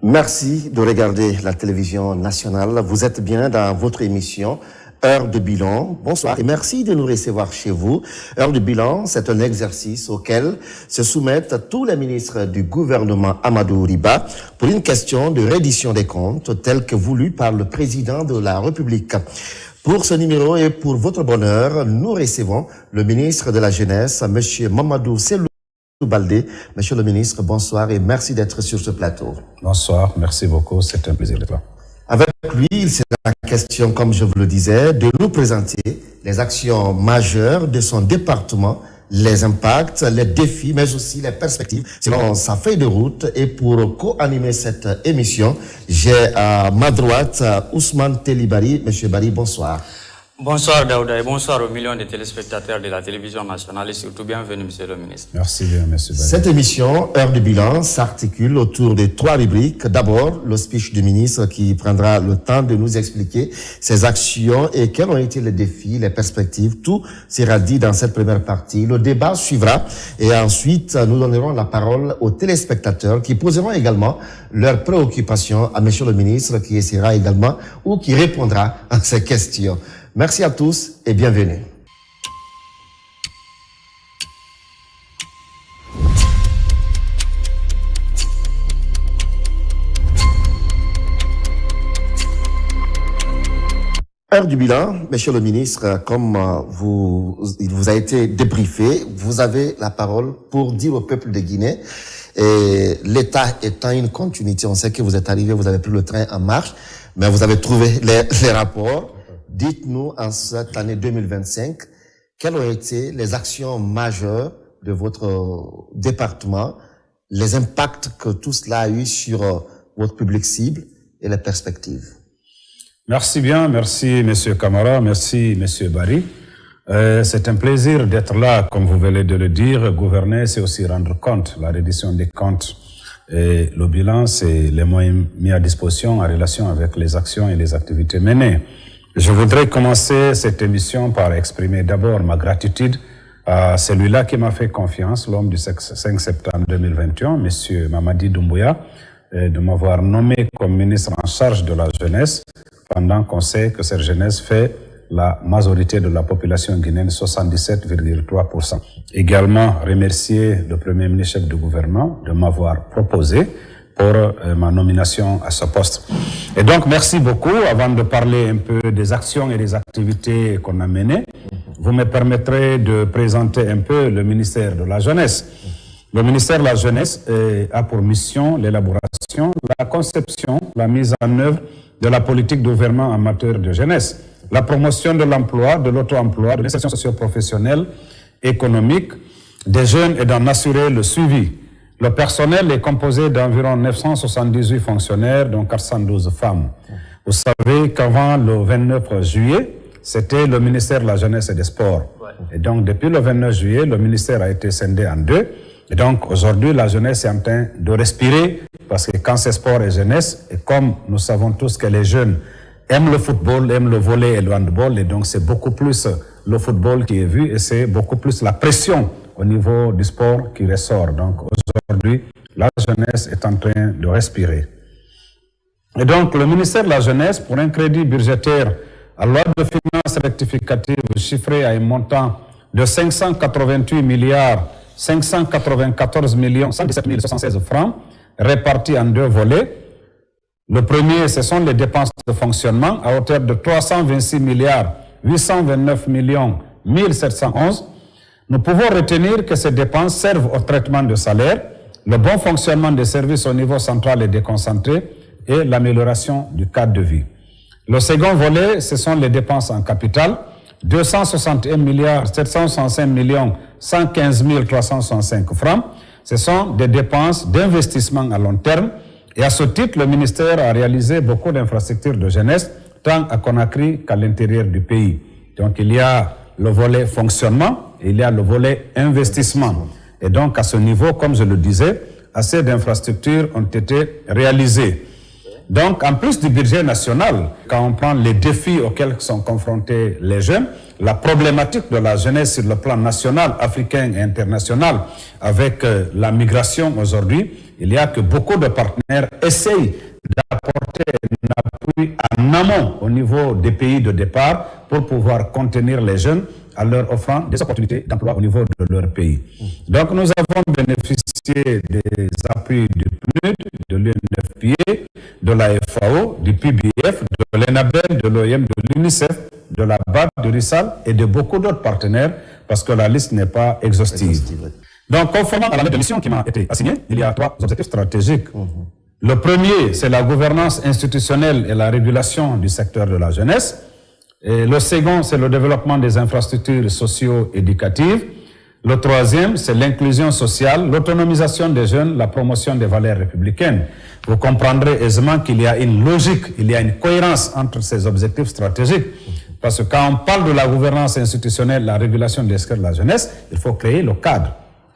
Merci de regarder la télévision nationale. Vous êtes bien dans votre émission Heure de bilan. Bonsoir et merci de nous recevoir chez vous. Heure de bilan, c'est un exercice auquel se soumettent tous les ministres du gouvernement Amadou Riba pour une question de reddition des comptes telle que voulue par le président de la République. Pour ce numéro et pour votre bonheur, nous recevons le ministre de la Jeunesse, Monsieur Mamadou Selou Baldé. Monsieur le ministre, bonsoir et merci d'être sur ce plateau. Bonsoir, merci beaucoup, c'est un plaisir d'être là. Avec lui, il sera question, comme je vous le disais, de nous présenter les actions majeures de son département, les impacts, les défis, mais aussi les perspectives selon sa feuille de route. Et pour co-animer cette émission, j'ai à ma droite Ousmane Telibari. Monsieur Bari, bonsoir. Bonsoir Daouda et bonsoir aux millions de téléspectateurs de la télévision nationale et surtout bienvenue Monsieur le ministre. Merci bien Monsieur Bari. Cette émission, Heure de bilan, s'articule autour de 3 rubriques. D'abord, le speech du ministre qui prendra le temps de nous expliquer ses actions et quels ont été les défis, les perspectives. Tout sera dit dans cette première partie. Le débat suivra et ensuite nous donnerons la parole aux téléspectateurs qui poseront également leurs préoccupations à Monsieur le ministre qui essaiera également ou qui répondra à ces questions. Merci à tous et bienvenue. Heure du bilan, Monsieur le ministre, comme il vous a été débriefé, vous avez la parole pour dire au peuple de Guinée, et l'État étant une continuité, on sait que vous êtes arrivé, vous avez pris le train en marche, mais vous avez trouvé les rapports. Dites-nous en cette année 2025, quelles ont été les actions majeures de votre département, les impacts que tout cela a eu sur votre public cible et les perspectives. Merci bien, merci Monsieur Camara, merci Monsieur Bari. C'est un plaisir d'être là, comme vous venez de le dire. Gouverner, c'est aussi rendre compte, la reddition des comptes. Et le bilan, c'est les moyens mis à disposition en relation avec les actions et les activités menées. Je voudrais commencer cette émission par exprimer d'abord ma gratitude à celui-là qui m'a fait confiance, l'homme du 5 septembre 2021, Monsieur Mamadi Doumbouya, de m'avoir nommé comme ministre en charge de la jeunesse, pendant qu'on sait que cette jeunesse fait la majorité de la population guinéenne, 77,3%. Également remercier le Premier ministre chef du gouvernement de m'avoir proposé pour ma nomination à ce poste. Et donc, merci beaucoup. Avant de parler un peu des actions et des activités qu'on a menées, vous me permettrez de présenter un peu le ministère de la Jeunesse. Le ministère de la Jeunesse a pour mission l'élaboration, la conception, la mise en œuvre de la politique de gouvernement en matière de jeunesse, la promotion de l'emploi, de l'auto-emploi, de l'insertion socio-professionnelle, économique des jeunes et d'en assurer le suivi. Le personnel est composé d'environ 978 fonctionnaires, dont 412 femmes. Vous savez qu'avant le 29 juillet, c'était le ministère de la Jeunesse et des Sports. Et donc, depuis le 29 juillet, le ministère a été scindé en deux. Et donc, aujourd'hui, la jeunesse est en train de respirer, parce que quand c'est sport et jeunesse, et comme nous savons tous que les jeunes aiment le football, aiment le volley et le handball, et donc c'est beaucoup plus le football qui est vu, et c'est beaucoup plus la pression au niveau du sport qui ressort. Donc aujourd'hui, la jeunesse est en train de respirer. Et donc le ministère de la Jeunesse, pour un crédit budgétaire à loi de finances rectificative chiffré à un montant de 588 milliards 594 millions 117 076 francs, répartis en 2 volets. Le premier, ce sont les dépenses de fonctionnement à hauteur de 326 milliards 829 millions 1711. Nous pouvons retenir que ces dépenses servent au traitement de salaire, le bon fonctionnement des services au niveau central et déconcentré et l'amélioration du cadre de vie. Le second volet, ce sont les dépenses en capital, 261 milliards 765 millions 115 365 francs. Ce sont des dépenses d'investissement à long terme. Et à ce titre, le ministère a réalisé beaucoup d'infrastructures de jeunesse, tant à Conakry qu'à l'intérieur du pays. Donc il y a le volet fonctionnement et il y a le volet investissement. Et donc à ce niveau, comme je le disais, assez d'infrastructures ont été réalisées. Donc, en plus du budget national, quand on prend les défis auxquels sont confrontés les jeunes, la problématique de la jeunesse sur le plan national, africain et international, avec la migration aujourd'hui, il y a que beaucoup de partenaires essayent d'apporter un appui en amont au niveau des pays de départ pour pouvoir contenir les jeunes en leur offrant des opportunités d'emploi au niveau de leur pays. Donc nous avons bénéficié des appuis du PNUD, de l'UNFPA, de la FAO, du PBF, de l'ENABEL, de l'OIM, de l'UNICEF, de la BAD, de RISAL et de beaucoup d'autres partenaires parce que la liste n'est pas exhaustive. Donc, conformément à la mission qui m'a été assignée, il y a 3 objectifs stratégiques. Le premier, c'est la gouvernance institutionnelle et la régulation du secteur de la jeunesse. Et le second, c'est le développement des infrastructures socio-éducatives. Le troisième, c'est l'inclusion sociale, l'autonomisation des jeunes, la promotion des valeurs républicaines. Vous comprendrez aisément qu'il y a une logique, il y a une cohérence entre ces objectifs stratégiques. Parce que quand on parle de la gouvernance institutionnelle, la régulation des secteurs de la jeunesse, il faut créer le cadre.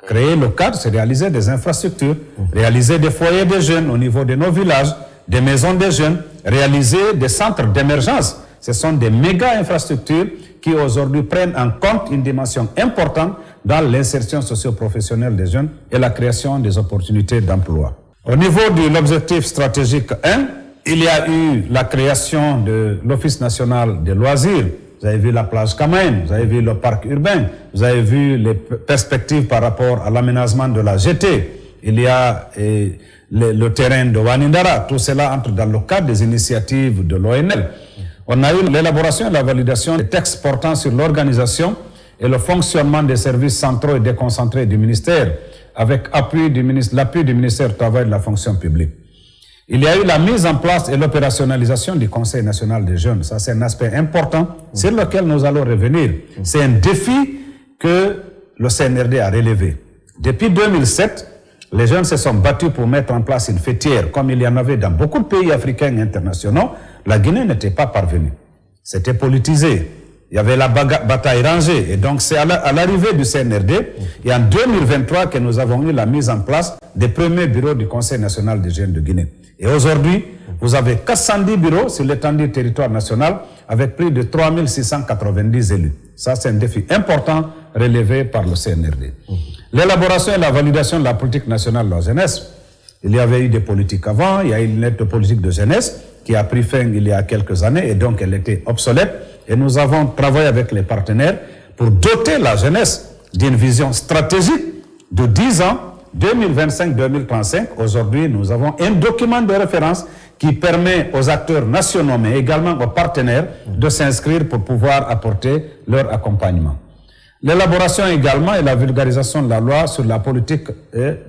Créer le cadre, c'est réaliser des infrastructures, réaliser des foyers de jeunes au niveau de nos villages, des maisons de jeunes, réaliser des centres d'émergence. Ce sont des méga infrastructures qui aujourd'hui prennent en compte une dimension importante dans l'insertion socio-professionnelle des jeunes et la création des opportunités d'emploi. Au niveau de l'objectif stratégique 1, il y a eu la création de l'Office national des loisirs. Vous avez vu la plage Kamaïn, vous avez vu le parc urbain, vous avez vu les perspectives par rapport à l'aménagement de la GT. Il y a le terrain de Wanindara. Tout cela entre dans le cadre des initiatives de l'ONL. On a eu l'élaboration et la validation des textes portant sur l'organisation et le fonctionnement des services centraux et déconcentrés du ministère, avec l'appui du ministère du Travail et de la fonction publique. Il y a eu la mise en place et l'opérationnalisation du Conseil national des jeunes. Ça, c'est un aspect important sur lequel nous allons revenir. C'est un défi que le CNRD a relevé. Depuis 2007, les jeunes se sont battus pour mettre en place une fêtière, comme il y en avait dans beaucoup de pays africains et internationaux. La Guinée n'était pas parvenue. C'était politisé. Il y avait la bataille rangée. Et donc, c'est à l'arrivée du CNRD, et en 2023, que nous avons eu la mise en place des premiers bureaux du Conseil national des jeunes de Guinée. Et aujourd'hui, vous avez 410 bureaux sur l'étendue du territoire national avec plus de 3690 élus. Ça, c'est un défi important relevé par le CNRD. L'élaboration et la validation de la politique nationale de la jeunesse. Il y avait eu des politiques avant, il y a eu une lettre de politique de jeunesse qui a pris fin il y a quelques années et donc elle était obsolète. Et nous avons travaillé avec les partenaires pour doter la jeunesse d'une vision stratégique de 10 ans, 2025-2035. Aujourd'hui, nous avons un document de référence qui permet aux acteurs nationaux, mais également aux partenaires, de s'inscrire pour pouvoir apporter leur accompagnement. L'élaboration également et la vulgarisation de la loi sur la politique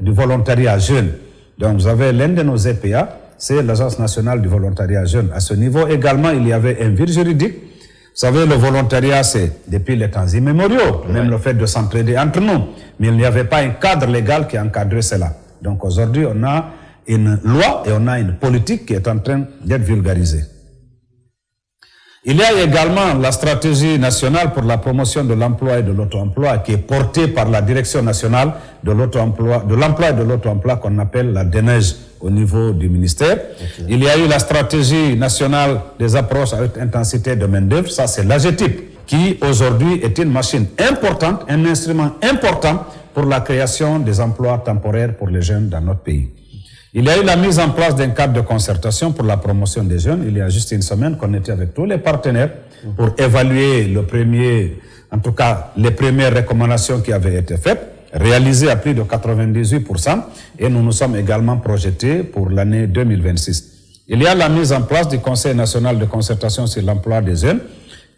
du volontariat jeune. Donc, vous avez l'un de nos EPA, c'est l'Agence nationale du volontariat jeune. À ce niveau également, il y avait un vide juridique. Vous savez, le volontariat, c'est depuis les temps immémoriaux, même le fait de s'entraider entre nous. Mais il n'y avait pas un cadre légal qui encadrait cela. Donc aujourd'hui, on a une loi et on a une politique qui est en train d'être vulgarisée. Il y a également la stratégie nationale pour la promotion de l'emploi et de l'auto-emploi qui est portée par la Direction nationale de l'emploi et de l'auto-emploi qu'on appelle la DNEJ au niveau du ministère. Il y a eu la stratégie nationale des approches avec intensité de main-d'œuvre, ça c'est l'AGETIP, qui aujourd'hui est une machine importante, un instrument important pour la création des emplois temporaires pour les jeunes dans notre pays. Il y a eu la mise en place d'un cadre de concertation pour la promotion des jeunes. Il y a juste une semaine qu'on était avec tous les partenaires pour évaluer les premières recommandations qui avaient été faites, réalisées à plus de 98%, et nous nous sommes également projetés pour l'année 2026. Il y a la mise en place du Conseil national de concertation sur l'emploi des jeunes,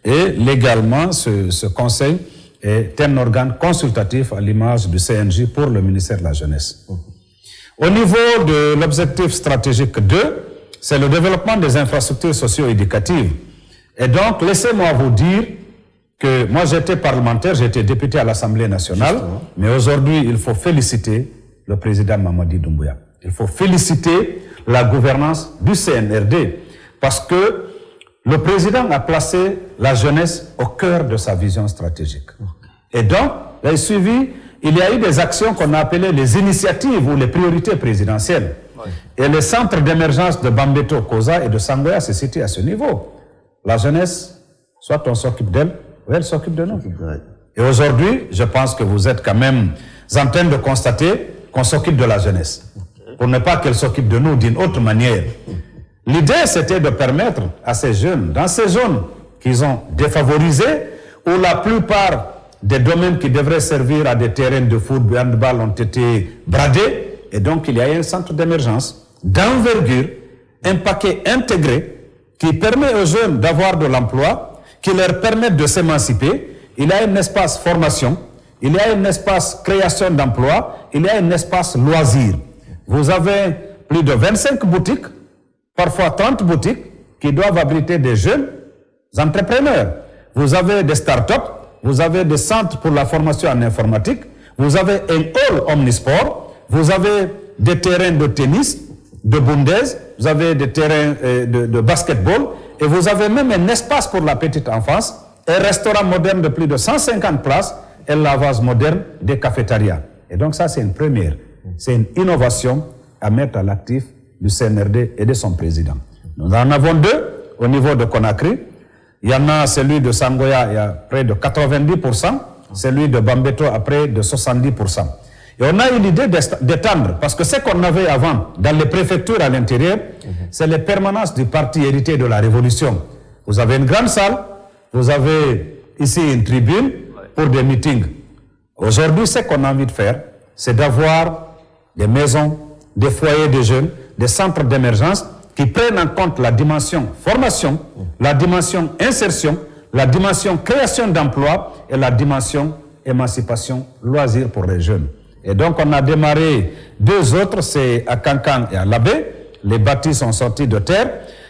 et légalement, ce conseil est un organe consultatif à l'image du CNJ pour le ministère de la Jeunesse. Au niveau de l'objectif stratégique 2, c'est le développement des infrastructures socio-éducatives. Et donc, laissez-moi vous dire que moi, j'étais parlementaire, j'étais député à l'Assemblée nationale, mais aujourd'hui, il faut féliciter le président Mamadi Doumbouya. Il faut féliciter la gouvernance du CNRD, parce que le président a placé la jeunesse au cœur de sa vision stratégique. Et donc, il a suivi... Il y a eu des actions qu'on a appelées les initiatives ou les priorités présidentielles. Et le centre d'émergence de Bambeto, Koza et de Sangoya se situe à ce niveau. La jeunesse, soit on s'occupe d'elle, ou elle s'occupe de nous. Et aujourd'hui, je pense que vous êtes quand même en train de constater qu'on s'occupe de la jeunesse. pour ne pas qu'elle s'occupe de nous d'une autre manière. L'idée, c'était de permettre à ces jeunes, dans ces zones qu'ils ont défavorisées, où la plupart des domaines qui devraient servir à des terrains de foot, de handball ont été bradés, et donc il y a un centre d'émergence d'envergure, un paquet intégré qui permet aux jeunes d'avoir de l'emploi, qui leur permet de s'émanciper. Il y a un espace formation, il y a un espace création d'emploi, il y a un espace loisir. Vous avez plus de 25 boutiques, parfois 30 boutiques, qui doivent abriter des jeunes entrepreneurs. Vous avez des start-up, vous avez des centres pour la formation en informatique, vous avez un hall omnisport, vous avez des terrains de tennis, de bundes, vous avez des terrains de basketball, et vous avez même un espace pour la petite enfance, un restaurant moderne de plus de 150 places, et un lavage moderne des cafétérias. Et donc ça, c'est une première. C'est une innovation à mettre à l'actif du CNRD et de son président. Nous en avons deux au niveau de Conakry. Il y en a celui de Sangoya, il y a près de 90%, celui de Bambeto à près de 70%. Et on a eu l'idée d'étendre, parce que ce qu'on avait avant dans les préfectures à l'intérieur, c'est les permanences du parti hérité de la Révolution. Vous avez une grande salle, vous avez ici une tribune pour des meetings. Aujourd'hui, ce qu'on a envie de faire, c'est d'avoir des maisons, des foyers de jeunes, des centres d'émergence qui prennent en compte la dimension formation, la dimension insertion, la dimension création d'emplois et la dimension émancipation, loisir pour les jeunes. Et donc on a démarré deux autres, c'est à Kankan et à Labé. Les bâtis sont sortis de terre.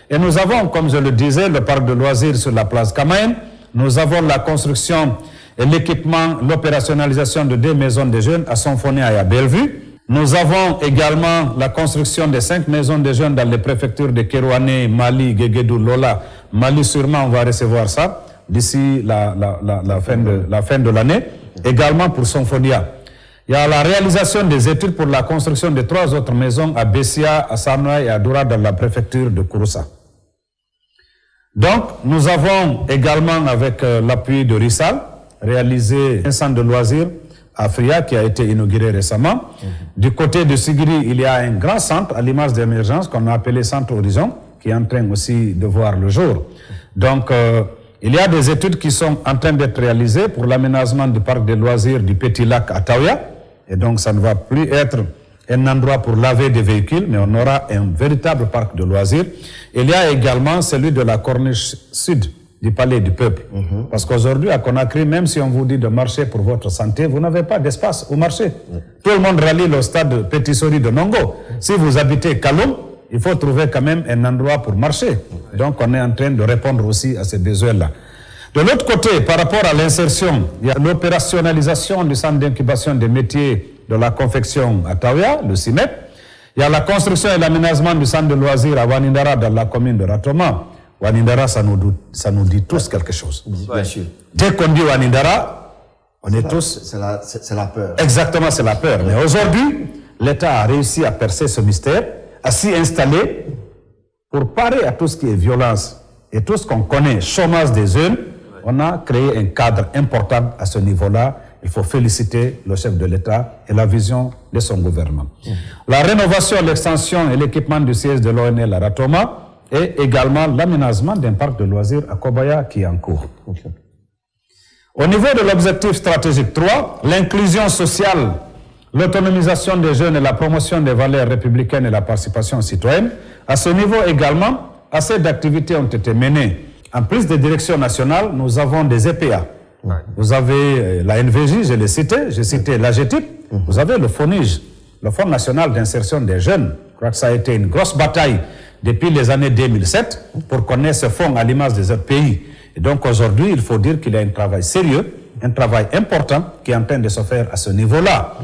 Et nous avons, comme je le disais, le parc de loisirs sur la place Kamaïn. Nous avons la construction et l'équipement, l'opérationnalisation de 2 maisons de jeunes à Sonfonia et à Bellevue. Nous avons également la construction de 5 maisons de jeunes dans les préfectures de Kérouané, Mali, Guéguédou, Lola. Mali, sûrement, on va recevoir ça d'ici la fin de l'année. Également pour Sonfonia. Il y a la réalisation des études pour la construction de 3 autres maisons à Bessia, à Sanoa et à Doura dans la préfecture de Kouroussa. Donc, nous avons également, avec l'appui de Rissal, réalisé un centre de loisirs à Fria qui a été inauguré récemment. Du côté de Sigiri, il y a un grand centre à l'image d'émergence qu'on a appelé Centre Horizon, qui est en train aussi de voir le jour. Donc, il y a des études qui sont en train d'être réalisées pour l'aménagement du parc de loisirs du Petit Lac à Taouya. Et donc, ça ne va plus être un endroit pour laver des véhicules, mais on aura un véritable parc de loisirs. Il y a également celui de la corniche sud du Palais du Peuple. Parce qu'aujourd'hui, à Conakry, même si on vous dit de marcher pour votre santé, vous n'avez pas d'espace au marché. Tout le monde rallie le stade Petit Sori de Nongo. Si vous habitez Kaloum, il faut trouver quand même un endroit pour marcher. Donc, on est en train de répondre aussi à ces besoins-là. De l'autre côté, par rapport à l'insertion, il y a l'opérationnalisation du centre d'incubation des métiers de la confection à Taouya, le CIMEP. Il y a la construction et l'aménagement du centre de loisirs à Wanindara dans la commune de Ratoma. Wanindara, ça nous dit tous quelque chose. Bien sûr. Dès qu'on dit Wanindara, on est tous... C'est la peur. Exactement, c'est la peur. Mais aujourd'hui, l'État a réussi à percer ce mystère, à s'y installer pour parer à tout ce qui est violence et tout ce qu'on connaît, chômage des jeunes. On a créé un cadre important à ce niveau-là. Il faut féliciter le chef de l'État et la vision de son gouvernement. La rénovation, l'extension et l'équipement du siège de l'ONL à Ratoma et également l'aménagement d'un parc de loisirs à Kobaya qui est en cours. Au niveau de l'objectif stratégique 3, l'inclusion sociale, l'autonomisation des jeunes et la promotion des valeurs républicaines et la participation citoyenne, à ce niveau également, assez d'activités ont été menées. En plus des directions nationales, nous avons des EPA. Vous avez la NVJ, je l'ai cité, j'ai cité l'AGETIP. Vous avez le FONIGE, le Fonds national d'insertion des jeunes. Je crois que ça a été une grosse bataille depuis les années 2007 pour qu'on ait ce fonds à l'image des autres pays. Et donc aujourd'hui, il faut dire qu'il y a un travail sérieux, un travail important qui est en train de se faire à ce niveau-là.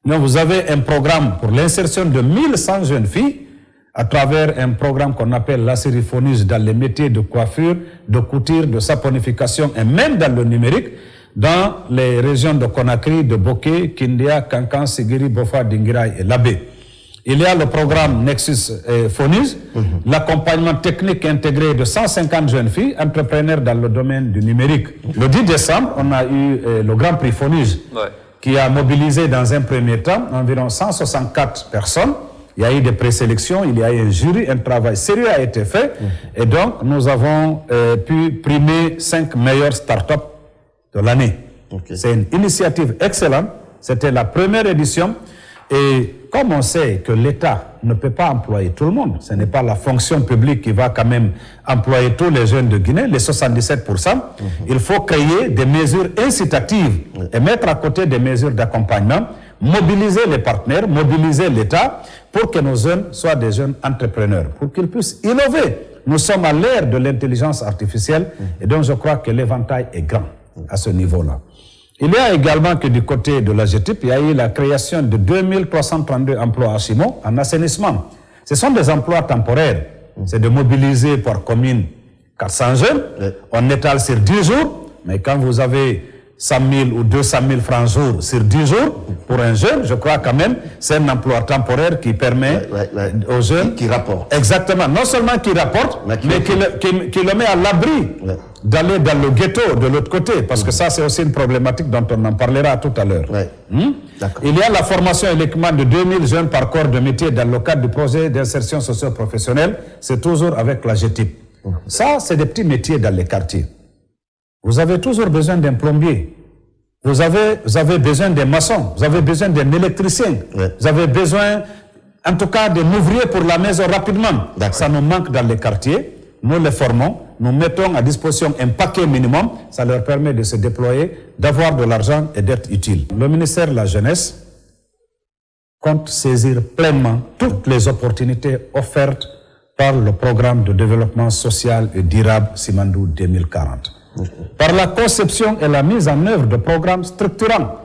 Donc vous avez un programme pour l'insertion de 1100 jeunes filles à travers un programme qu'on appelle la série FONIGE dans les métiers de coiffure, de couture, de saponification et même dans le numérique, dans les régions de Conakry, de Boké, Kindia, Kankan, Sigiri, Bofa, Dingirai et Labé. Il y a le programme Nexus FONIGE, l'accompagnement technique intégré de 150 jeunes filles, entrepreneurs dans le domaine du numérique. Le 10 décembre, on a eu le Grand Prix FONIGE qui a mobilisé dans un premier temps environ 164 personnes il y a eu des présélections, il y a eu un jury, un travail sérieux a été fait. Et donc, nous avons pu primer 5 meilleures startups de l'année. C'est une initiative excellente. C'était la première édition. Et comme on sait que l'État ne peut pas employer tout le monde, ce n'est pas la fonction publique qui va quand même employer tous les jeunes de Guinée, les 77%, il faut créer des mesures incitatives et mettre à côté des mesures d'accompagnement, mobiliser les partenaires, mobiliser l'État pour que nos jeunes soient des jeunes entrepreneurs, pour qu'ils puissent innover. Nous sommes à l'ère de l'intelligence artificielle et donc je crois que l'éventail est grand à ce niveau-là. Il y a également que du côté de la GTIP, il y a eu la création de 2332 emplois à Chimo en assainissement. Ce sont des emplois temporaires. C'est de mobiliser par commune 400 jeunes. On étale sur 10 jours, mais quand vous avez 100 000 ou 200 000 francs jour sur 10 jours, pour un jeune, je crois quand même, c'est un emploi temporaire qui permet aux jeunes... Qui rapporte. Exactement. Non seulement qui rapporte, mais qui le met à l'abri d'aller dans le ghetto de l'autre côté, parce que ça, c'est aussi une problématique dont on en parlera tout à l'heure. Il y a la formation et l'équipement de 2000 jeunes par corps de métier dans le cadre du projet d'insertion socio-professionnelle. C'est toujours avec la GTIP. Ça, c'est des petits métiers dans les quartiers. Vous avez toujours besoin d'un plombier, vous avez besoin d'un maçon, vous avez besoin d'un électricien, vous avez besoin, en tout cas, d'un ouvrier pour la maison rapidement. Ça nous manque dans les quartiers, nous les formons, nous mettons à disposition un paquet minimum, ça leur permet de se déployer, d'avoir de l'argent et d'être utile. Le ministère de la Jeunesse compte saisir pleinement toutes les opportunités offertes par le programme de développement social et durable Simandou 2040. Par la conception et la mise en œuvre de programmes structurants.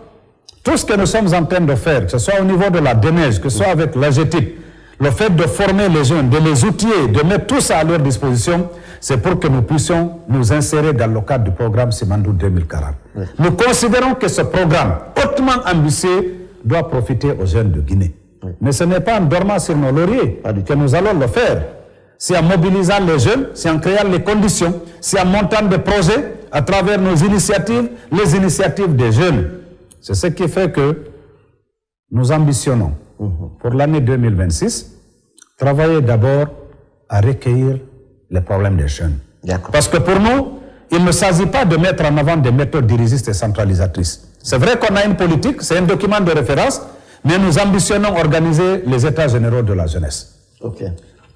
Tout ce que nous sommes en train de faire, que ce soit au niveau de la DNEJ, que ce soit avec la GTIP, le fait de former les jeunes, de les outiller, de mettre tout ça à leur disposition, c'est pour que nous puissions nous insérer dans le cadre du programme Simandou 2040. Nous considérons que ce programme hautement ambitieux doit profiter aux jeunes de Guinée. Mais ce n'est pas en dormant sur nos lauriers que nous allons le faire. C'est en mobilisant les jeunes, c'est en créant les conditions, c'est en montant des projets à travers nos initiatives, les initiatives des jeunes. C'est ce qui fait que nous ambitionnons pour l'année 2026, travailler d'abord à recueillir les problèmes des jeunes. Parce que pour nous, il ne s'agit pas de mettre en avant des méthodes dirigistes et centralisatrices. C'est vrai qu'on a une politique, c'est un document de référence, mais nous ambitionnons organiser les états généraux de la jeunesse.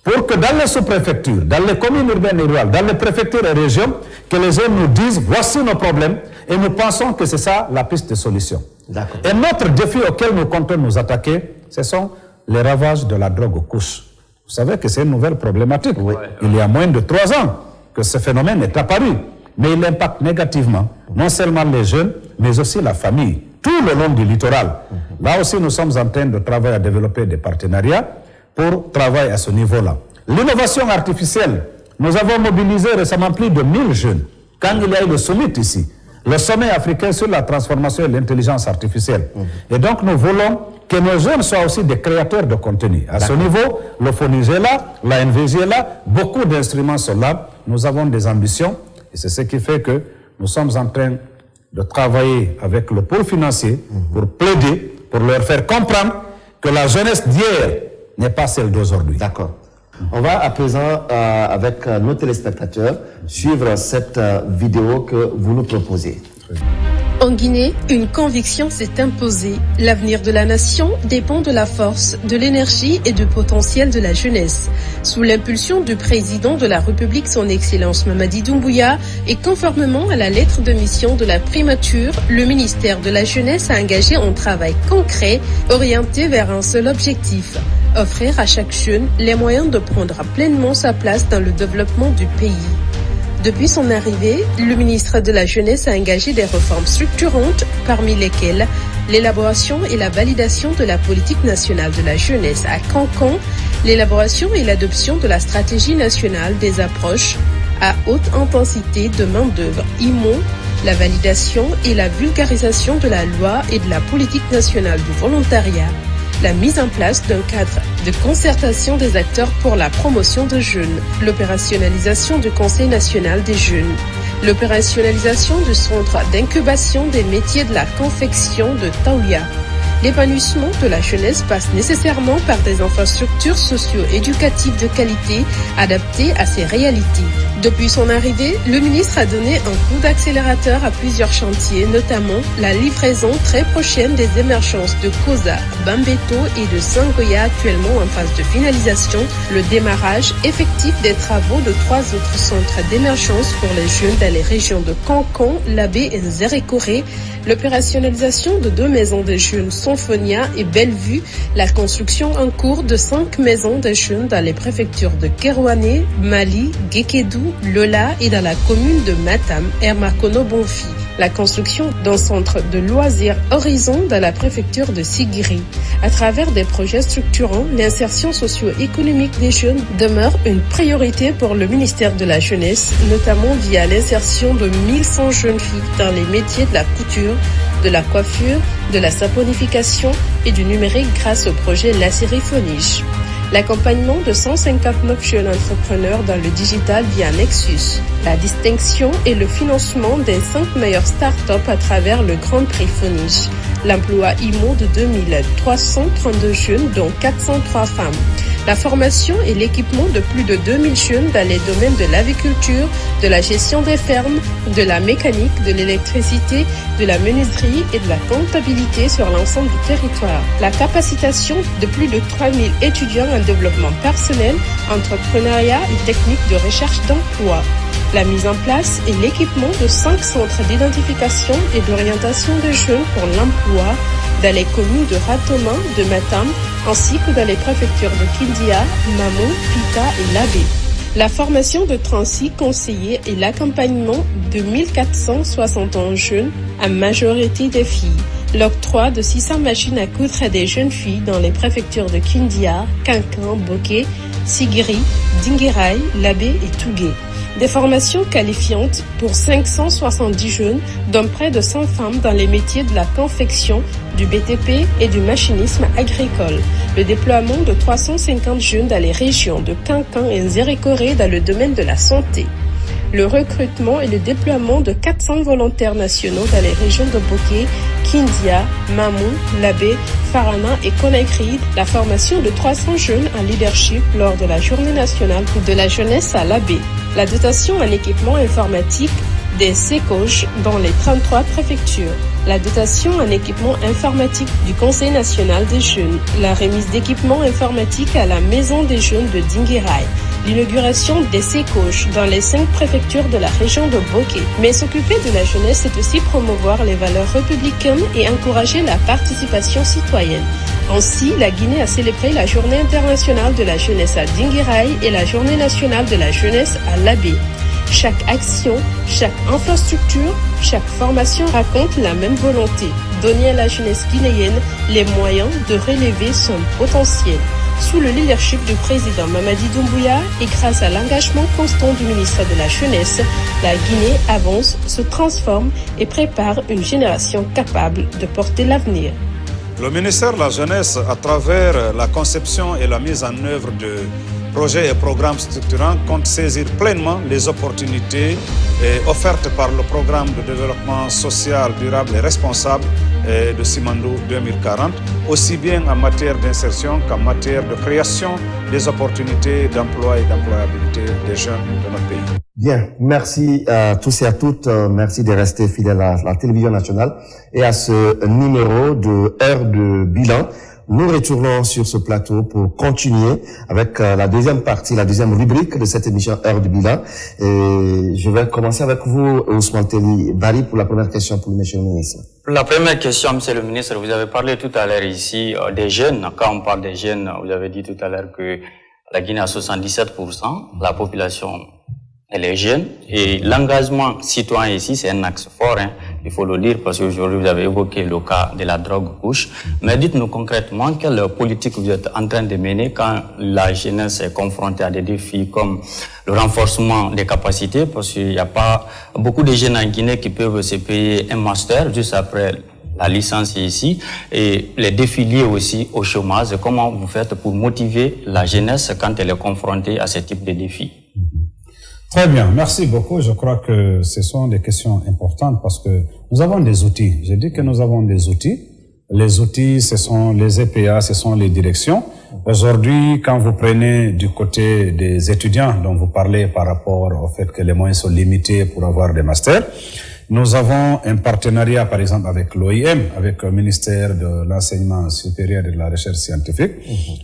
Pour que dans les sous-préfectures, dans les communes urbaines et rurales, dans les préfectures et régions, que les jeunes nous disent, voici nos problèmes, et nous pensons que c'est ça la piste de solution. Et notre défi auquel nous comptons nous attaquer, ce sont les ravages de la drogue aux couches. Vous savez que c'est une nouvelle problématique. Il y a moins de 3 ans que ce phénomène est apparu, mais il impacte négativement non seulement les jeunes, mais aussi la famille, tout le long du littoral. Là aussi, nous sommes en train de travailler à développer des partenariats pour travailler à ce niveau-là. L'innovation artificielle, nous avons mobilisé récemment plus de 1000 jeunes. Quand il y a eu le summit ici, le sommet africain sur la transformation et l'intelligence artificielle. Et donc nous voulons que nos jeunes soient aussi des créateurs de contenu. À ce niveau, le FONIG est là, la NVG est là, beaucoup d'instruments sont là. Nous avons des ambitions et c'est ce qui fait que nous sommes en train de travailler avec le pôle financier pour plaider, pour leur faire comprendre que la jeunesse d'hier n'est pas celle d'aujourd'hui. D'accord. On va à présent, avec nos téléspectateurs, suivre cette vidéo que vous nous proposez. En Guinée, une conviction s'est imposée. L'avenir de la nation dépend de la force, de l'énergie et du potentiel de la jeunesse. Sous l'impulsion du président de la République, son Excellence Mamadi Doumbouya, et conformément à la lettre de mission de la primature, le ministère de la Jeunesse a engagé un travail concret, orienté vers un seul objectif: offrir à chaque jeune les moyens de prendre pleinement sa place dans le développement du pays. Depuis son arrivée, le ministre de la Jeunesse a engagé des réformes structurantes, parmi lesquelles l'élaboration et la validation de la politique nationale de la jeunesse à Cancan, l'élaboration et l'adoption de la stratégie nationale des approches à haute intensité de main-d'œuvre (IMO), la validation et la vulgarisation de la loi et de la politique nationale du volontariat, la mise en place d'un cadre de concertation des acteurs pour la promotion des jeunes, l'opérationnalisation du Conseil national des jeunes, l'opérationnalisation du centre d'incubation des métiers de la confection de Taouya, L'épanouissement de la jeunesse passe nécessairement par des infrastructures socio-éducatives de qualité adaptées à ces réalités. Depuis son arrivée, le ministre a donné un coup d'accélérateur à plusieurs chantiers, notamment la livraison très prochaine des émergences de Koza, Bambeto et de Sangoya actuellement en phase de finalisation, le démarrage effectif des travaux de 3 autres centres d'émergence pour les jeunes dans les régions de Cancan, Labé et Nzerekore, l'opérationnalisation de 2 maisons de jeunes Symphonia et Bellevue, la construction en cours de 5 maisons de jeunes dans les préfectures de Kerouané, Mali, Gekedou, Lola et dans la commune de Matam, Hermakono-Bonfi. La construction d'un centre de loisirs Horizon dans la préfecture de Sigiri. À travers des projets structurants, l'insertion socio-économique des jeunes demeure une priorité pour le ministère de la Jeunesse, notamment via l'insertion de 1100 jeunes filles dans les métiers de la couture, de la coiffure, de la saponification et du numérique grâce au projet La Sériphonie. L'accompagnement de 159 jeunes entrepreneurs dans le digital via Nexus. La distinction et le financement des 5 meilleures startups à travers le Grand Prix Fonige. L'emploi IMO de 2332 jeunes, dont 403 femmes. La formation et l'équipement de plus de 2000 jeunes dans les domaines de l'aviculture, de la gestion des fermes, de la mécanique, de l'électricité, de la menuiserie et de la comptabilité sur l'ensemble du territoire. La capacitation de plus de 3000 étudiants en développement personnel, entrepreneuriat et techniques de recherche d'emploi. La mise en place et l'équipement de 5 centres d'identification et d'orientation des jeunes pour l'emploi dans les communes de Ratoma, de Matam, ainsi que dans les préfectures de Kindia, Mamou, Pita et Labé. La formation de 36 conseillers et l'accompagnement de 1461 jeunes, à majorité des filles. L'octroi de 600 machines à coudre à des jeunes filles dans les préfectures de Kindia, Kankan, Boké, Sigiri, Dinguiraï, Labé et Tougué. Des formations qualifiantes pour 570 jeunes, dont près de 100 femmes dans les métiers de la confection, du BTP et du machinisme agricole. Le déploiement de 350 jeunes dans les régions de Kankan et Nzerekore dans le domaine de la santé. Le recrutement et le déploiement de 400 volontaires nationaux dans les régions de Boké, Kindia, Mamou, Labé, Farana et Conakry. La formation de 300 jeunes en leadership lors de la Journée nationale de la jeunesse à Labé. La dotation en équipement informatique des SECOJ dans les 33 préfectures. La dotation en équipement informatique du Conseil national des jeunes. La remise d'équipements informatiques à la Maison des jeunes de Dinguiraï. L'inauguration des SECOJ dans les 5 préfectures de la région de Boké. Mais s'occuper de la jeunesse, c'est aussi promouvoir les valeurs républicaines et encourager la participation citoyenne. Ainsi, la Guinée a célébré la Journée internationale de la jeunesse à Dinguiraï et la Journée nationale de la jeunesse à Labé. Chaque action, chaque infrastructure, chaque formation raconte la même volonté, donner à la jeunesse guinéenne les moyens de relever son potentiel. Sous le leadership du président Mamadi Doumbouya et grâce à l'engagement constant du ministre de la Jeunesse, la Guinée avance, se transforme et prépare une génération capable de porter l'avenir. Le ministère de la Jeunesse, à travers la conception et la mise en œuvre de projets et programmes structurants, compte saisir pleinement les opportunités offertes par le programme de développement social, durable et responsable de Simandou 2040, aussi bien en matière d'insertion qu'en matière de création des opportunités d'emploi et d'employabilité des jeunes de notre pays. Bien, merci à tous et à toutes. Merci de rester fidèles à la télévision nationale et à ce numéro de Heure de Bilan. Nous retournons sur ce plateau pour continuer avec la deuxième partie, la deuxième rubrique de cette émission Heure de Bilan. Et je vais commencer avec vous, Ousmane Telli Bari, pour la première question pour le monsieur le ministre. Pour la première question, monsieur le ministre, vous avez parlé tout à l'heure ici des jeunes. Quand on parle des jeunes, vous avez dit tout à l'heure que la Guinée a 77%, la population elle est jeune et l'engagement citoyen ici, c'est un axe fort, il faut le dire, parce qu'aujourd'hui vous avez évoqué le cas de la drogue couche. Mais dites-nous concrètement quelle politique vous êtes en train de mener quand la jeunesse est confrontée à des défis comme le renforcement des capacités, parce qu'il n'y a pas beaucoup de jeunes en Guinée qui peuvent se payer un master juste après la licence ici, et les défis liés aussi au chômage. Comment vous faites pour motiver la jeunesse quand elle est confrontée à ce type de défis? Très bien, merci beaucoup. Je crois que ce sont des questions importantes parce que nous avons des outils. Je dis que nous avons des outils Les outils, ce sont les EPA, ce sont les directions. Aujourd'hui, quand vous prenez du côté des étudiants dont vous parlez par rapport au fait que les moyens sont limités pour avoir des masters, nous avons un partenariat, par exemple, avec l'OIM, avec le ministère de l'Enseignement supérieur et de la Recherche scientifique.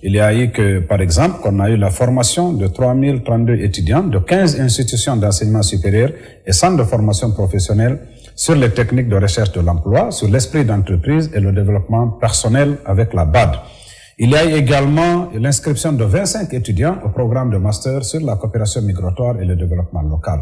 Il y a eu que, par exemple, qu'on a eu la formation de 3032 étudiants de 15 institutions d'enseignement supérieur et centres de formation professionnelle sur les techniques de recherche de l'emploi, sur l'esprit d'entreprise et le développement personnel avec la BAD. Il y a également l'inscription de 25 étudiants au programme de master sur la coopération migratoire et le développement local.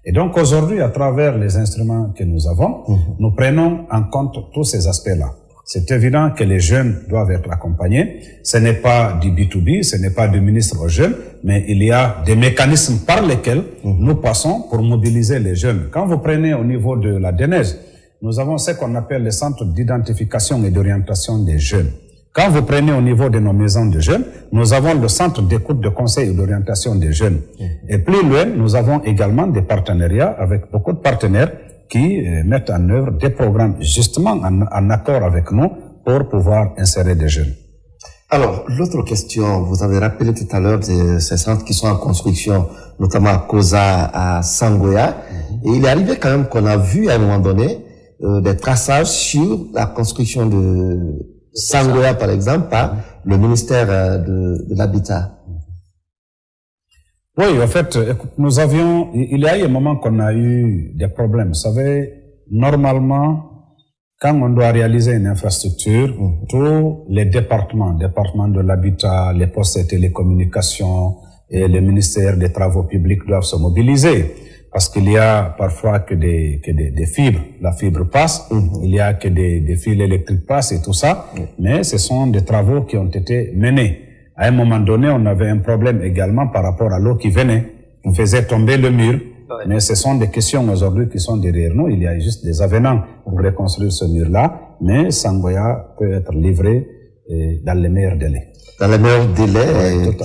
Et donc aujourd'hui, à travers les instruments que nous avons, nous prenons en compte tous ces aspects-là. C'est évident que les jeunes doivent être accompagnés. Ce n'est pas du B2B, ce n'est pas du ministre aux jeunes, mais il y a des mécanismes par lesquels nous passons pour mobiliser les jeunes. Quand vous prenez au niveau de la DNEJ, nous avons ce qu'on appelle les centres d'identification et d'orientation des jeunes. Quand vous prenez au niveau de nos maisons de jeunes, nous avons le centre d'écoute, de conseil et d'orientation des jeunes. Et plus loin, nous avons également des partenariats avec beaucoup de partenaires qui mettent en œuvre des programmes justement en accord avec nous pour pouvoir insérer des jeunes. Alors, l'autre question, vous avez rappelé tout à l'heure ces centres qui sont en construction, notamment à Koza, à Sangoya. Et il est arrivé quand même qu'on a vu à un moment donné des traçages sur la construction de Sangoya, par exemple, par le ministère de l'Habitat. Oui, en fait, il y a eu un moment qu'on a eu des problèmes. Vous savez, normalement, quand on doit réaliser une infrastructure, tous les départements de l'habitat, les postes de télécommunications et le ministère des travaux publics doivent se mobiliser. Parce qu'il y a parfois que des fibres, la fibre passe, il y a que des fils électriques passent et tout ça, mais ce sont des travaux qui ont été menés. À un moment donné, on avait un problème également par rapport à l'eau qui venait, on faisait tomber le mur, mais ce sont des questions aujourd'hui qui sont derrière nous. Il y a juste des avenants pour reconstruire ce mur-là, mais Sangoya peut être livré dans les meilleurs délais. Dans les meilleurs délais.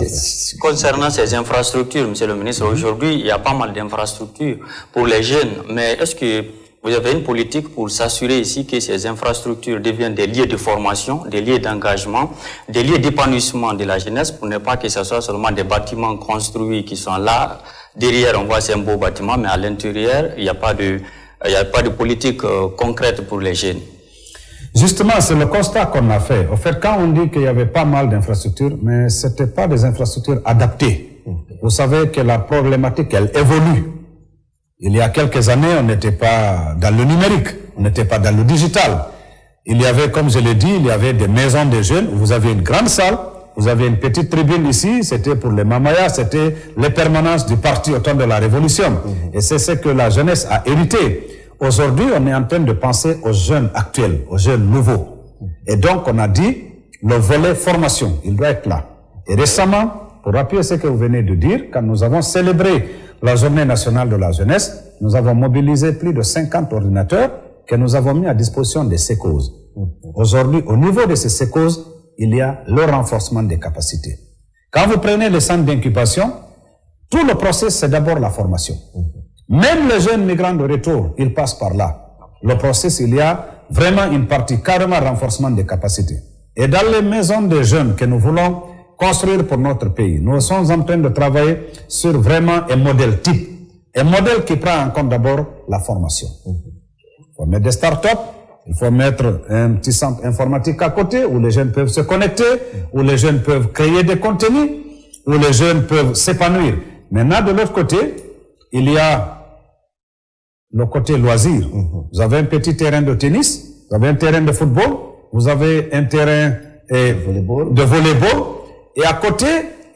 Concernant ces infrastructures, Monsieur le ministre, aujourd'hui, il y a pas mal d'infrastructures pour les jeunes, mais est-ce que vous avez une politique pour s'assurer ici que ces infrastructures deviennent des lieux de formation, des lieux d'engagement, des lieux d'épanouissement de la jeunesse, pour ne pas que ce soit seulement des bâtiments construits qui sont là. Derrière, on voit c'est un beau bâtiment, mais à l'intérieur, il n'y a pas de politique concrète pour les jeunes. Justement, c'est le constat qu'on a fait. En fait, quand on dit qu'il y avait pas mal d'infrastructures, mais c'était pas des infrastructures adaptées. Vous savez que la problématique, elle évolue. Il y a quelques années, on n'était pas dans le numérique, on n'était pas dans le digital. Il y avait, comme je l'ai dit, il y avait des maisons de jeunes. Vous avez une grande salle, vous avez une petite tribune ici, c'était pour les mamayas, c'était les permanences du parti au temps de la Révolution. Et c'est ce que la jeunesse a hérité. Aujourd'hui, on est en train de penser aux jeunes actuels, aux jeunes nouveaux. Et donc, on a dit, le volet formation, il doit être là. Et récemment, pour appuyer ce que vous venez de dire, quand nous avons célébré la Journée nationale de la jeunesse, nous avons mobilisé plus de 50 ordinateurs que nous avons mis à disposition des SECOS. Aujourd'hui, au niveau de ces SECOS, il y a le renforcement des capacités. Quand vous prenez les centres d'incubation, tout le processus, c'est d'abord la formation. Même les jeunes migrants de retour, ils passent par là. Le processus, il y a vraiment une partie carrément renforcement des capacités. Et dans les maisons des jeunes que nous voulons construire pour notre pays, nous sommes en train de travailler sur vraiment un modèle type. Un modèle qui prend en compte d'abord la formation. Il faut mettre des startups, il faut mettre un petit centre informatique à côté où les jeunes peuvent se connecter, où les jeunes peuvent créer des contenus, où les jeunes peuvent s'épanouir. Maintenant, de l'autre côté, il y a le côté loisir. Vous avez un petit terrain de tennis, vous avez un terrain de football, vous avez un terrain de volleyball. Et à côté,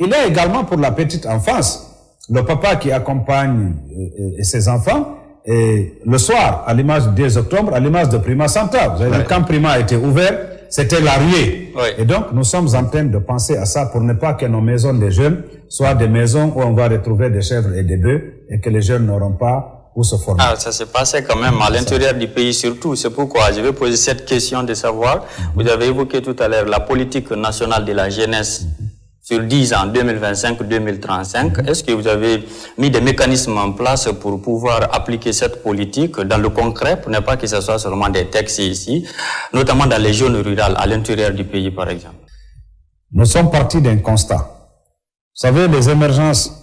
il y a également pour la petite enfance, le papa qui accompagne ses enfants, et le soir, à l'image du 10 octobre, à l'image de Prima Santa. Vous avez vu, quand Prima a été ouvert, c'était la ruée. Et donc, nous sommes en train de penser à ça pour ne pas que nos maisons des jeunes soient des maisons où on va retrouver des chèvres et des bœufs et que les jeunes n'auront pas où se former. Ah, ça s'est passé quand même à l'intérieur du pays surtout. C'est pourquoi je vais poser cette question de savoir. Vous avez évoqué tout à l'heure la politique nationale de la jeunesse. sur 10 ans, 2025-2035, est-ce que vous avez mis des mécanismes en place pour pouvoir appliquer cette politique dans le concret, pour ne pas que ce soit seulement des textes ici, notamment dans les zones rurales, à l'intérieur du pays, par exemple? Nous sommes partis d'un constat. Vous savez, les émergences,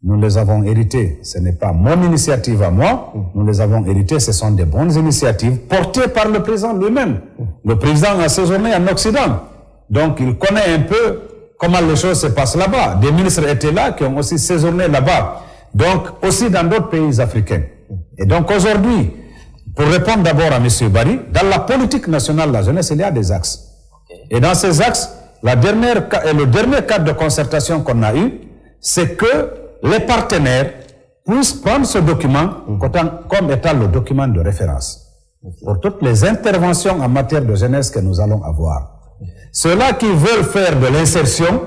nous les avons héritées. Ce n'est pas mon initiative à moi, nous les avons héritées. Ce sont des bonnes initiatives portées par le président lui-même. Le président a séjourné en Occident, donc il connaît un peu comment les choses se passent là-bas. Des ministres étaient là qui ont aussi séjourné là-bas, donc aussi dans d'autres pays africains. Et donc aujourd'hui, pour répondre d'abord à M. Barry, dans la politique nationale de la jeunesse, il y a des axes. Et dans ces axes, le dernier cadre de concertation qu'on a eu, c'est que les partenaires puissent prendre ce document comme étant le document de référence pour toutes les interventions en matière de jeunesse que nous allons avoir. Ceux-là qui veulent faire de l'insertion,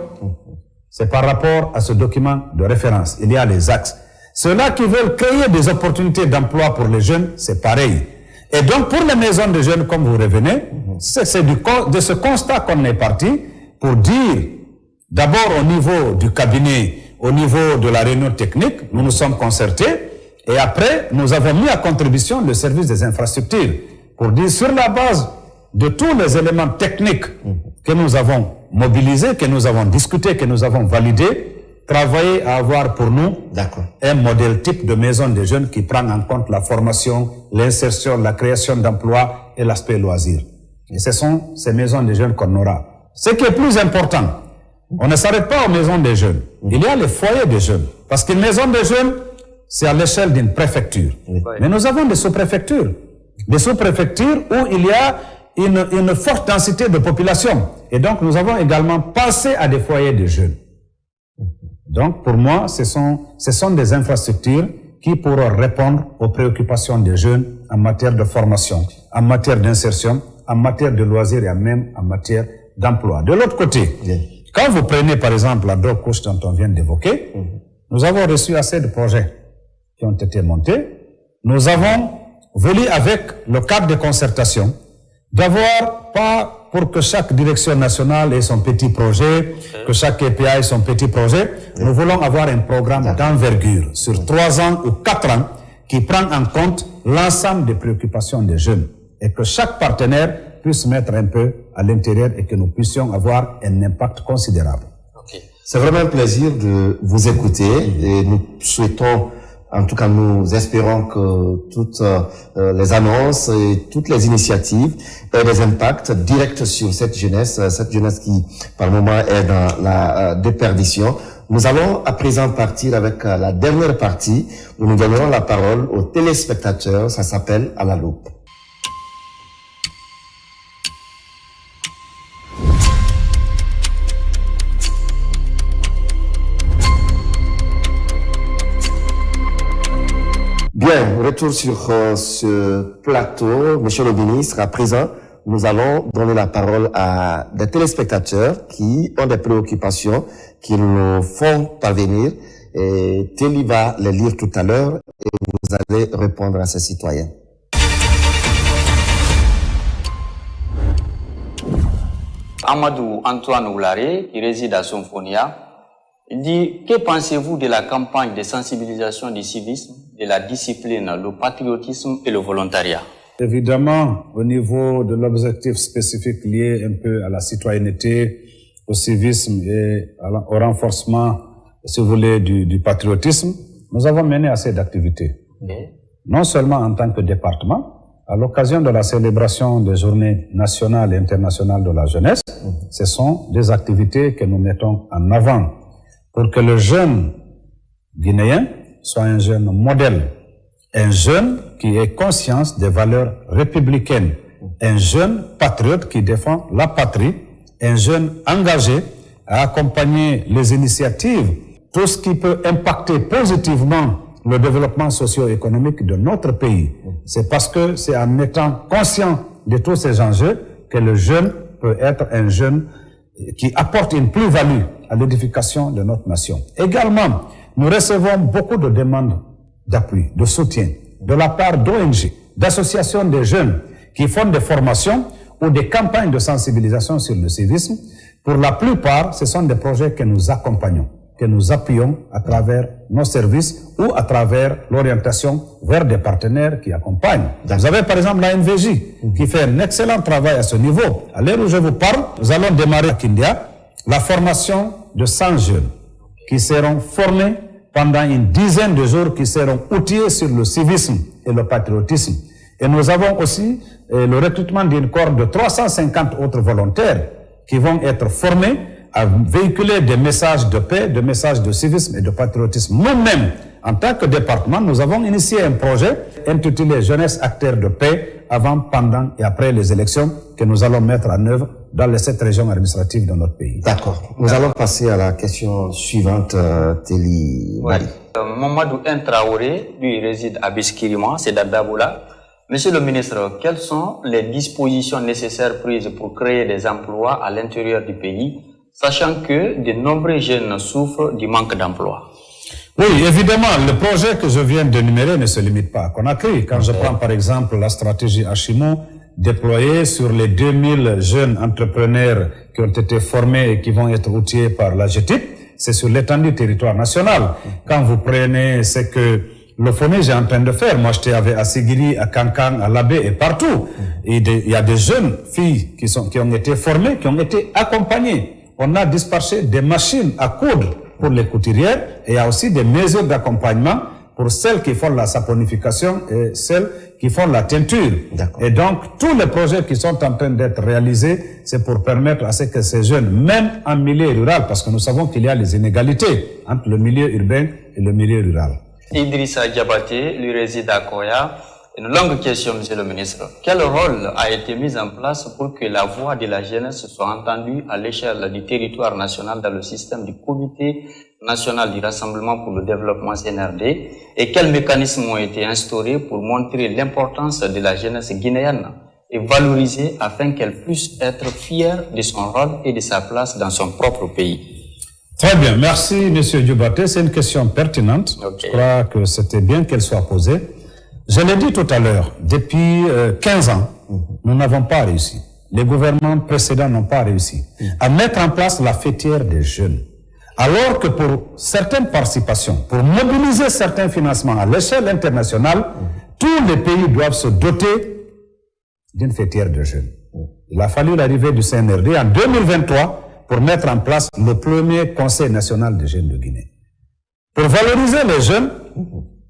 c'est par rapport à ce document de référence. Il y a les axes. Ceux-là qui veulent créer des opportunités d'emploi pour les jeunes, c'est pareil. Et donc, pour les maisons de jeunes, comme vous revenez, c'est de ce constat qu'on est parti pour dire, d'abord au niveau du cabinet, au niveau de la réunion technique, nous nous sommes concertés, et après, nous avons mis à contribution le service des infrastructures pour dire, sur la base de tous les éléments techniques que nous avons mobilisés, que nous avons discutés, que nous avons validés, travailler à avoir pour nous un modèle type de maison des jeunes qui prend en compte la formation, l'insertion, la création d'emplois et l'aspect loisir. Et ce sont ces maisons des jeunes qu'on aura. Ce qui est plus important, on ne s'arrête pas aux maisons des jeunes. Il y a les foyers des jeunes. Parce qu'une maison des jeunes, c'est à l'échelle d'une préfecture. Mais nous avons des sous-préfectures. Des sous-préfectures où il y a une forte densité de population. Et donc, nous avons également passé à des foyers de jeunes. Donc, pour moi, ce sont des infrastructures qui pourront répondre aux préoccupations des jeunes en matière de formation, en matière d'insertion, en matière de loisirs et même en matière d'emploi. De l'autre côté, quand vous prenez par exemple la drogue couche dont on vient d'évoquer, nous avons reçu assez de projets qui ont été montés. Nous avons voulu, avec le cadre de concertation, d'avoir pas pour que chaque direction nationale ait son petit projet, que chaque EPA ait son petit projet. Nous voulons avoir un programme d'envergure sur 3 ans ou 4 ans qui prend en compte l'ensemble des préoccupations des jeunes et que chaque partenaire puisse mettre un peu à l'intérieur et que nous puissions avoir un impact considérable. C'est vraiment un plaisir de vous écouter et nous souhaitons, en tout cas nous espérons que toutes les annonces et toutes les initiatives aient des impacts directs sur cette jeunesse qui par moment est dans la déperdition. Nous allons à présent partir avec la dernière partie où nous donnerons la parole aux téléspectateurs. Ça s'appelle À la loupe. Bien, retour sur ce plateau. Monsieur le ministre, à présent, nous allons donner la parole à des téléspectateurs qui ont des préoccupations, qui nous font parvenir. Et Téli va les lire tout à l'heure et vous allez répondre à ces citoyens. Amadou Antoine Oulare, qui réside à Symphonia, il dit, que pensez-vous de la campagne de sensibilisation du civisme, de la discipline, le patriotisme et le volontariat? Évidemment, au niveau de l'objectif spécifique lié un peu à la citoyenneté, au civisme et au renforcement, si vous voulez, du patriotisme, nous avons mené assez d'activités. Non seulement en tant que département, à l'occasion de la célébration des journées nationales et internationales de la jeunesse, ce sont des activités que nous mettons en avant pour que le jeune guinéen soit un jeune modèle, un jeune qui ait conscience des valeurs républicaines, un jeune patriote qui défend la patrie, un jeune engagé à accompagner les initiatives, tout ce qui peut impacter positivement le développement socio-économique de notre pays. C'est parce que c'est en étant conscient de tous ces enjeux que le jeune peut être un jeune qui apporte une plus-value à l'édification de notre nation. Également, nous recevons beaucoup de demandes d'appui, de soutien, de la part d'ONG, d'associations de jeunes qui font des formations ou des campagnes de sensibilisation sur le civisme pour la plupart, ce sont des projets que nous accompagnons, que nous appuyons à travers nos services ou à travers l'orientation vers des partenaires qui accompagnent. Vous avez par exemple la NVJ qui fait un excellent travail à ce niveau. À l'heure où je vous parle, nous allons démarrer à Kindia la formation de 100 jeunes qui seront formés pendant une dizaine de jours, qui seront outillés sur le civisme et le patriotisme. Et nous avons aussi le recrutement d'une cohorte de 350 autres volontaires qui vont être formés à véhiculer des messages de paix, des messages de civisme et de patriotisme. Nous-mêmes, en tant que département, nous avons initié un projet intitulé Jeunesse acteurs de paix avant, pendant et après les élections que nous allons mettre en œuvre dans les 7 régions administratives de notre pays. D'accord. Nous allons passer à la question suivante, Téli Bari. Mamadou Traoré, lui, il réside à Biskirima, c'est d'Adaboula. Monsieur le ministre, quelles sont les dispositions nécessaires prises pour créer des emplois à l'intérieur du pays, sachant que de nombreux jeunes souffrent du manque d'emploi? Oui, évidemment, le projet que je viens d'énumérer ne se limite pas à Conakry. Quand je prends par exemple la stratégie Ashimo, déployée sur les 2000 jeunes entrepreneurs qui ont été formés et qui vont être outillés par la GTIP, c'est sur l'étendue du territoire national. Quand vous prenez ce que le FONIGE est en train de faire, moi j'étais à Sigiri, à Kankan, à Labé et partout. Et il y a des jeunes filles qui ont été formées, qui ont été accompagnées. On a dispatché des machines à coudre pour les couturières et il y a aussi des mesures d'accompagnement pour celles qui font la saponification et celles qui font la teinture. Et donc, tous les projets qui sont en train d'être réalisés, c'est pour permettre à ce que ces jeunes, même en milieu rural, parce que nous savons qu'il y a les inégalités entre le milieu urbain et le milieu rural. Idrissa Diabaté, lui réside à Koya. Une longue question, monsieur le ministre. Quel rôle a été mis en place pour que la voix de la jeunesse soit entendue à l'échelle du territoire national dans le système du Comité national du Rassemblement pour le développement CNRD, et quels mécanismes ont été instaurés pour montrer l'importance de la jeunesse guinéenne et valoriser afin qu'elle puisse être fière de son rôle et de sa place dans son propre pays? Très bien, merci monsieur Diabaté, c'est une question pertinente. Je crois que c'était bien qu'elle soit posée. Je l'ai dit tout à l'heure, depuis 15 ans, nous n'avons pas réussi. Les gouvernements précédents n'ont pas réussi à mettre en place la fêtière des jeunes. Alors que pour certaines participations, pour mobiliser certains financements à l'échelle internationale, tous les pays doivent se doter d'une fêtière de jeunes. Il a fallu l'arrivée du CNRD en 2023 pour mettre en place le premier Conseil national des jeunes de Guinée. Pour valoriser les jeunes,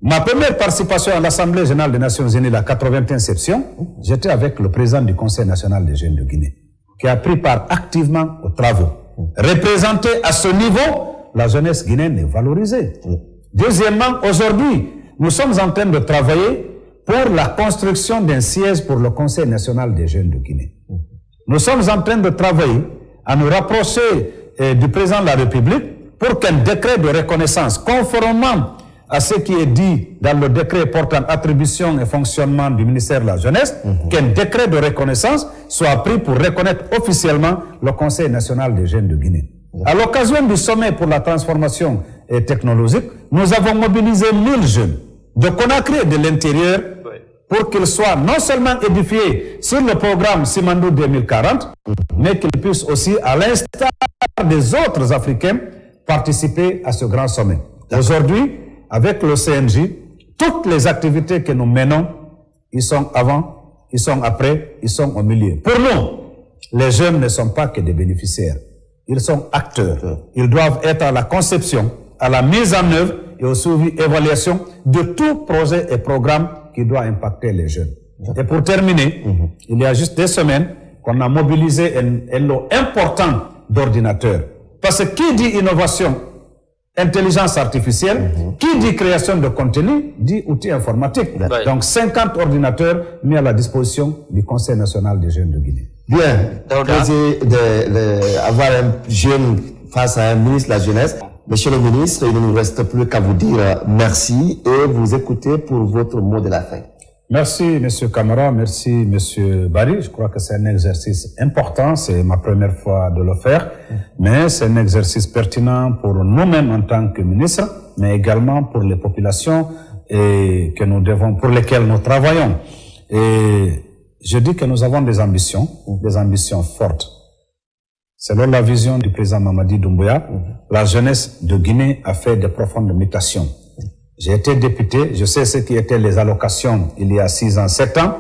ma première participation à l'Assemblée générale des Nations Unies, la 81e section, j'étais avec le président du Conseil national des jeunes de Guinée, qui a pris part activement aux travaux. Représenter à ce niveau, la jeunesse guinéenne est valorisée. Deuxièmement, aujourd'hui, nous sommes en train de travailler pour la construction d'un siège pour le Conseil national des jeunes de Guinée. Nous sommes en train de travailler à nous rapprocher du président de la République pour qu'un décret de reconnaissance, conformément à ce qui est dit dans le décret portant attribution et fonctionnement du ministère de la Jeunesse, qu'un décret de reconnaissance soit pris pour reconnaître officiellement le Conseil national des jeunes de Guinée. À l'occasion du sommet pour la transformation technologique, nous avons mobilisé 1000 jeunes de Conakry et de l'intérieur pour qu'ils soient non seulement édifiés sur le programme Simandou 2040, mais qu'ils puissent aussi, à l'instar des autres Africains, participer à ce grand sommet. Aujourd'hui, avec le CNJ, toutes les activités que nous menons, ils sont avant, ils sont après, ils sont au milieu. Pour nous, les jeunes ne sont pas que des bénéficiaires. Ils sont acteurs. Ils doivent être à la conception, à la mise en œuvre et au suivi, évaluation de tout projet et programme qui doit impacter les jeunes. Et pour terminer, il y a juste des semaines qu'on a mobilisé un lot important d'ordinateurs. Parce que qui dit innovation, intelligence artificielle, qui dit création de contenu, dit outils informatiques. Donc 50 ordinateurs mis à la disposition du Conseil national des jeunes de Guinée. Bien, avoir un jeune face à un ministre de la jeunesse. Monsieur le ministre, il ne nous reste plus qu'à vous dire merci et vous écouter pour votre mot de la fin. Merci, Monsieur Camara. Merci, Monsieur Bari. Je crois que c'est un exercice important. C'est ma première fois de le faire. Mais c'est un exercice pertinent pour nous-mêmes en tant que ministres, mais également pour les populations et pour lesquelles nous travaillons. Et je dis que nous avons des ambitions fortes. Selon la vision du président Mamadi Doumbouya, la jeunesse de Guinée a fait de profondes mutations. J'ai été député, je sais ce qui étaient les allocations il y a 6 ans, 7 ans,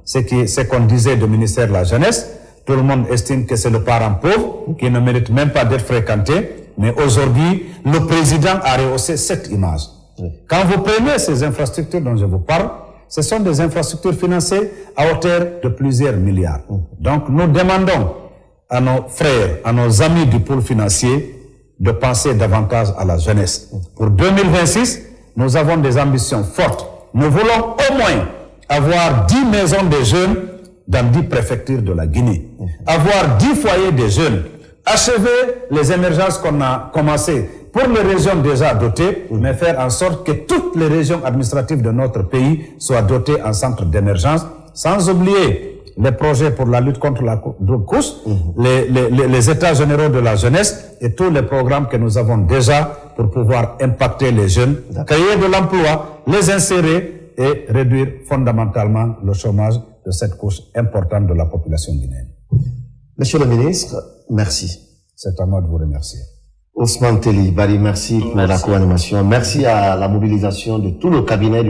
ce qu'on disait du ministère de la Jeunesse. Tout le monde estime que c'est le parent pauvre qui ne mérite même pas d'être fréquenté. Mais aujourd'hui, le président a rehaussé cette image. Quand vous prenez ces infrastructures dont je vous parle, ce sont des infrastructures financées à hauteur de plusieurs milliards. Donc nous demandons à nos frères, à nos amis du pôle financier de penser davantage à la jeunesse. Pour 2026, nous avons des ambitions fortes. Nous voulons au moins avoir 10 maisons de jeunes dans 10 préfectures de la Guinée. Avoir 10 foyers de jeunes. Achever les émergences qu'on a commencées pour les régions déjà dotées, mais faire en sorte que toutes les régions administratives de notre pays soient dotées en centres d'émergence, sans oublier les projets pour la lutte contre la couche, les états généraux de la jeunesse et tous les programmes que nous avons déjà pour pouvoir impacter les jeunes, créer de l'emploi, les insérer et réduire fondamentalement le chômage de cette couche importante de la population guinéenne. Monsieur le ministre, merci. C'est à moi de vous remercier. Ousmane Telli Bari, merci pour la co-animation. Merci à la mobilisation de tout le cabinet